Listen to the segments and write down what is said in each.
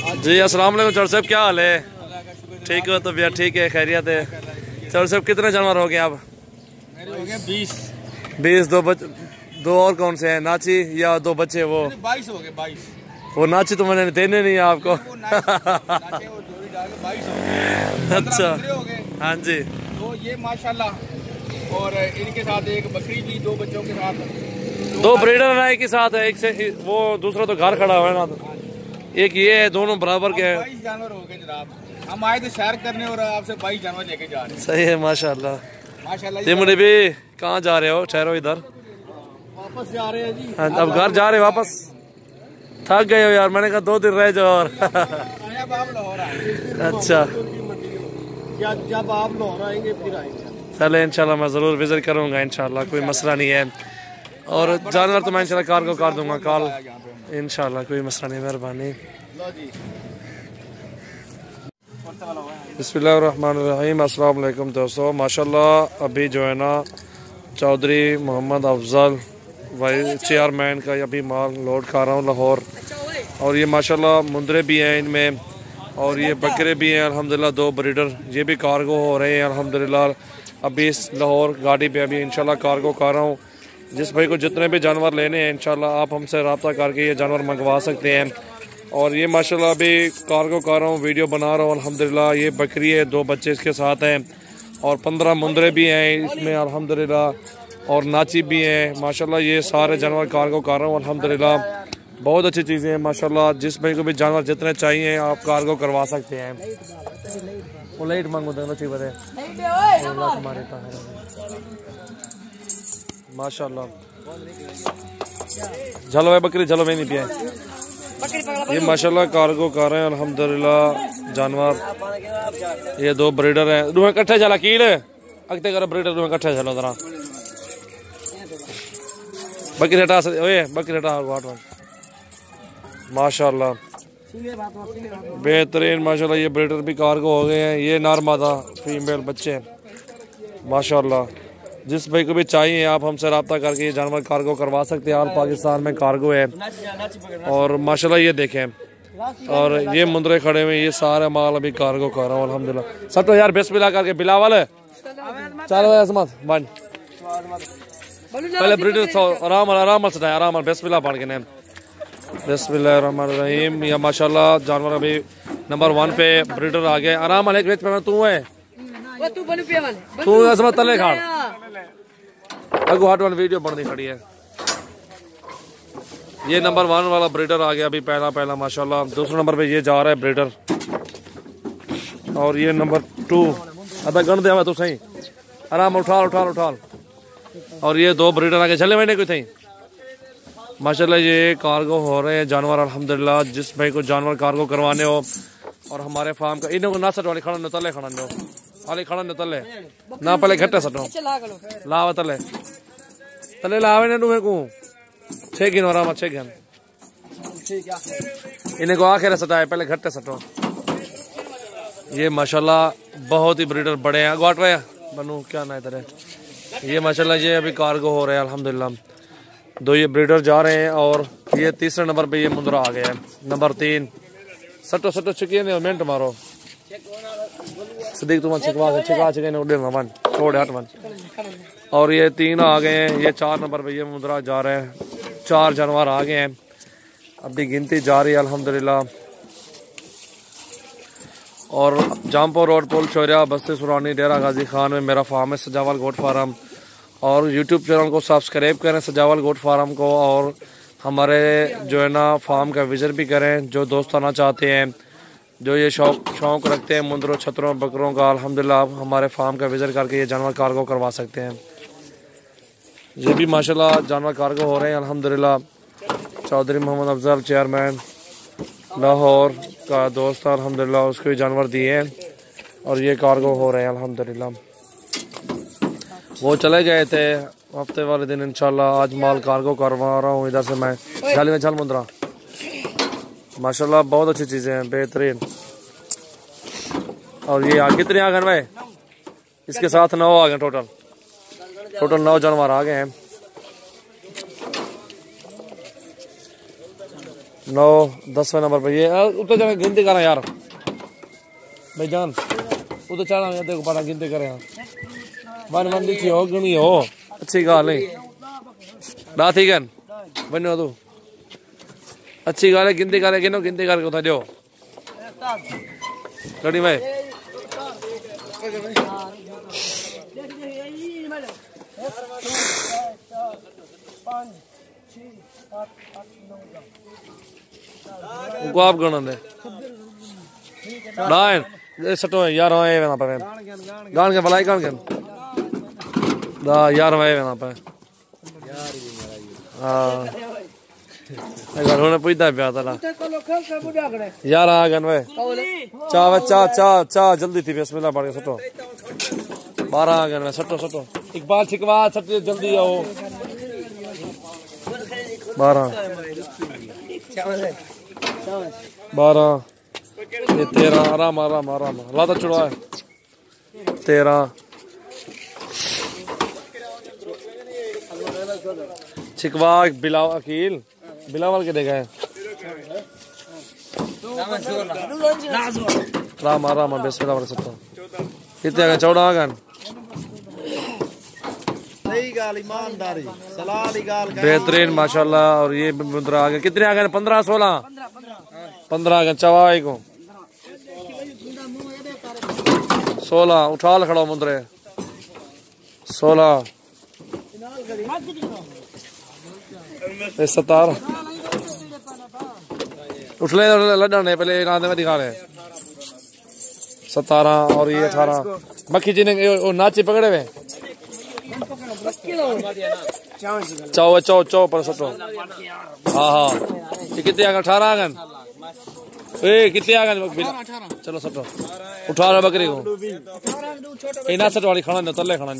जी अस्सलाम वालेकुम चौर साहब, क्या हाल है? ठीक हो? तबीयत ठीक है? खैरियत है? चौर साहब कितने जानवर हो गए आप? हो गए 20। दो और कौन से हैं? नाची या दो बच्चे? वो 22 हो गए। 22 वो नाची तो मैंने देने नहीं है आपको। अच्छा हाँ जी। तो ये माशाल्लाह, और इनके साथ एक बकरी भी, दो बच्चों के साथ दो ब्रीडर राय के साथ है। एक से वो दूसरा तो घर खड़ा हुआ है ना, तो एक ये है, दोनों बराबर के हैं। 22 जानवर हो गए जनाब। हम आए थे सैर करने और आपसे 22 जानवर लेके जा रहे हैं। सही है माशाल्लाह। माशाल्लाह। तिमड़ी भी कहाँ जा रहे हो? ठहरो इधर। वापस जा रहे हैं जी। हाँ, अब घर जा रहे वापस? थक गए हो यार? मैंने कहा 2 दिन रह जाओ और। अच्छा जब आप लाहौर आएंगे फिर आएंगे। चले इंशाल्लाह मैं ज़रूर विजिट करूँगा इंशाल्लाह, कोई मसला नहीं है। और जानवर तो मैं इंशाल्लाह कार को कर दूंगा कॉल इंशाल्लाह, कोई मसला नहीं। मेहरबानी। बिस्मिल्लाहिर्रहमानिर्रहीम। अस्सलाम वालेकुम दोस्तों। माशाल्लाह अभी जो है ना चौधरी मोहम्मद अफजल वाइस चेयरमैन का अभी माल लोड कर रहा हूँ लाहौर। और ये माशाल्लाह मुंदरे भी हैं इनमें, और ये बकरे भी हैं अल्हम्दुलिल्लाह। 2 ब्रीडर ये भी कार्गो हो रहे हैं अल्हम्दुलिल्लाह। अभी इस लाहौर गाड़ी पे अभी इंशाल्लाह कार्गो कर रहा हूँ। जिस भाई को जितने भी जानवर लेने हैं इंशाल्लाह आप हमसे रब्ता करके ये जानवर मंगवा सकते हैं। और ये माशाल्लाह अभी कार्गो कर रहा हूँ, वीडियो बना रहा हूँ अल्हम्दुलिल्लाह। ये बकरी है, 2 बच्चे इसके साथ हैं, और 15 मुंदरे भी हैं इसमें अल्हम्दुलिल्लाह, और नाची भी हैं माशाल्लाह। ये सारे जानवर कार्गो कर रहा हूँ अल्हम्दुलिल्लाह। बहुत अच्छी चीज़ें हैं माशाल्लाह। जिस भाई को भी जानवर जितने चाहिए आप कार्गो करवा सकते हैं। वो लाइट मांगो देना चाहिए बड़े माशाल्लाह। चलो भाई बकरी चलो, मैं नहीं पिया। ये माशाल्लाह कार्गो कर रहे हैं अल्हम्दुलिल्लाह जानवर। ये 2 ब्रीडर हैं, 2 इकट्ठे चला कील अगते कर ब्रीडर 2 इकट्ठे चलो जरा। बकरी हटा बकरी हटा माशाल्लाह बेहतरीन माशाल्लाह। ये ब्रीडर भी कार्गो हो गए हैं। ये नर मादा फीमेल बच्चे हैं माशाल्लाह। जिस भाई को भी चाहिए आप हमसे रब्ता करके ये जानवर कार्गो करवा सकते हैं। ऑल पाकिस्तान में कार्गो है। और माशाल्लाह ये देखें, और ये मुंदरे खड़े हुए, ये सारे माल अभी कार्गो कर रहा हूँ अल्हम्दुलिल्लाह। सब तो यार बिस्मिल्लाह करके बिलावल है। चलो असमत बन पहले ब्रीडर आराम आराम से आराम बिस्मिल्लाह पढ़ के नेम बिस्मिल्लाहिर्रहमानिर्रहीम। या माशाल्लाह जानवर अभी नंबर 1 पे ब्रीडर आ गए। आराम अलग वेच पे तू है तू असमत तले खाड़ अगो हट वाली वीडियो बननी खड़ी है। ये नंबर 1 वाला ब्रीडर आ गया अभी पहला माशाल्लाह। दूसरे नंबर पे ये जा रहा है ब्रीडर, और ये नंबर 2 अदा गण दे तो सही आराम उठाल। और ये 2 ब्रीडर आगे चले महीने कोई थी माशाल्लाह। ये कार्गो हो रहे हैं जानवर अल्हम्दुलिल्लाह। जिस भाई को जानवर कार्गो करवाने हो और हमारे फार्म का इन्हों को नासट वाले खड़ा तले खड़ा दो खाली खड़ा तले ना पहले घट्टे सटो लावा तले लावे ने तुम्हें को 6 गिन आराम 6 गिन इन्हें को आखिर सटाए पहले घट्टे सटो। ये माशाल्लाह बहुत ही ब्रीडर बड़े हैं। ग्वाट रहे बनू क्या ना इधर है। ये माशाल्लाह ये अभी कार्गो हो रहे हैं अल्हम्दुलिल्लाह। 2 ये ब्रीडर जा रहे हैं, और ये तीसरे नंबर पे ये मुंदरा आ गया है नंबर 3। सटो चुकी है मिनट मारो सदीक तुम छिका उड़े मन छोड़ हट मन। और ये 3 आ गए हैं। ये 4 नंबर पे ये मुंदरा जा रहे हैं। 4 जानवर आ गए हैं, अभी गिनती जा रही है अल्हम्दुलिल्लाह। और जामपुर रोड पुल चौरिया बस्ती सुरानी डेरा गाजी खान में मेरा फार्म है सजावल गोट फार्म। और यूट्यूब चैनल को सब्सक्राइब करें सजावल गोट फार्म को, और हमारे जो है ना फार्म का विजिट भी करें। जो दोस्त आना चाहते हैं, जो ये शौक़ रखते हैं मुंदरों छतरों बकरों का, अल्हम्दुलिल्लाह आप हमारे फार्म का विजिट करके ये जानवर कार्गो करवा सकते हैं। ये भी माशाल्लाह जानवर कार्गो हो रहे हैं अल्हम्दुलिल्लाह। चौधरी मोहम्मद अफजल चेयरमैन लाहौर का दोस्त अल्हम्दुलिल्लाह, उसको भी जानवर दिए हैं, और ये कार्गो हो रहे हैं अल्हम्दुलिल्लाह। वो चले गए थे हफ्ते वाले दिन इंशाल्लाह। आज माल कार्गो करवा रहा हूँ इधर से मैं। जाली में चल मुंदरा माशाल्लाह बहुत अच्छी चीज़ें हैं बेहतरीन। और ये कितने आ गए भाई? इसके साथ 9 आ गए टोटल 9 जानवर आ गए हैं। 9 10वें नंबर पे ये उतर जाने गिनती करें यार भाई जान उतर चढ़ा देखो पता गिनती करें वन वन लिखी हो गणी हो अच्छी गाल नहीं ना ठीक है बनो तू अच्छी गाल है गिनती करे गिनो गिनती करके उतर दो गणी भाई को आप गणन दे नाइन सटो यार आए ना पे गान के भलाई गान के दा यार आए ना पे हां अगर होने पूछता प्या तला यार आ गन वे चा जल्दी थी बिस्मिल्लाह पढ़ के सटो 12 आ गन वे सटो सटो इकबाल छिकवा सटो जल्दी आओ 12 ये 13 आराम आराम आराम लाता चुड़वा है 13 छिकवा बिलाव अकील बिलावल के देखा है राम आराम बिस्मिल्लाह पढ़ सकता कितने आ गए 14 आ गए बेहतरीन माशाल्लाह और ये मुद्रा आ गए कितने आ गए 15 16 15 आ गए चवाई को 16 उठा खड़ा मुद्रे 16 17 उठ ले लड़ने पहले नादे में दिखा रहे 17 और ये 18 मक्खी जी ने नाची पकड़े हुए चौ पर सटो हाँ ये कितने आ गए 18 आ गए कितने आ गए चलो सटो 18 बकरी को ना सटो वाली खाना तले खाना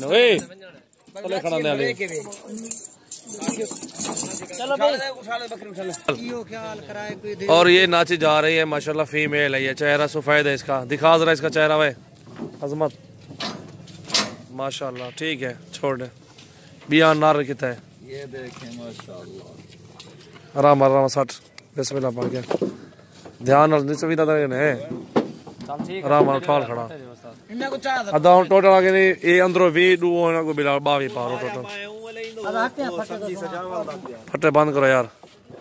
तले खाना और ये नाची जा रही है माशाल्लाह फीमेल है ये चेहरा सफेद है इसका दिखा जरा इसका चेहरा भाई अजमत माशाल्लाह ठीक है छोड़ दे बियान नार कितना है ये देखें माशाल्लाह आराम आराम 60 बिस्मिल्लाह पढ़ के ध्यान नीचे भी दादा ने आराम उठा खड़ा अदा टोटल आगे नहीं ये अंदरों भी दो होना को बिला 22 पारो टोटल फटे बंद करो यार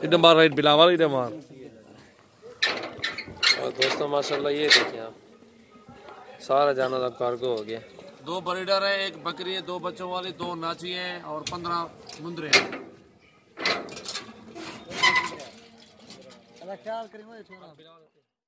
इधर मार राइट बिलावल इधर मार और दोस्तों माशाल्लाह ये देखिए आप सारा जानवर का कार्गो हो गया 2 ब्रीडर है 1 बकरी है 2 बच्चों वाली 2 नाची है और 15 मुंदरे हैं।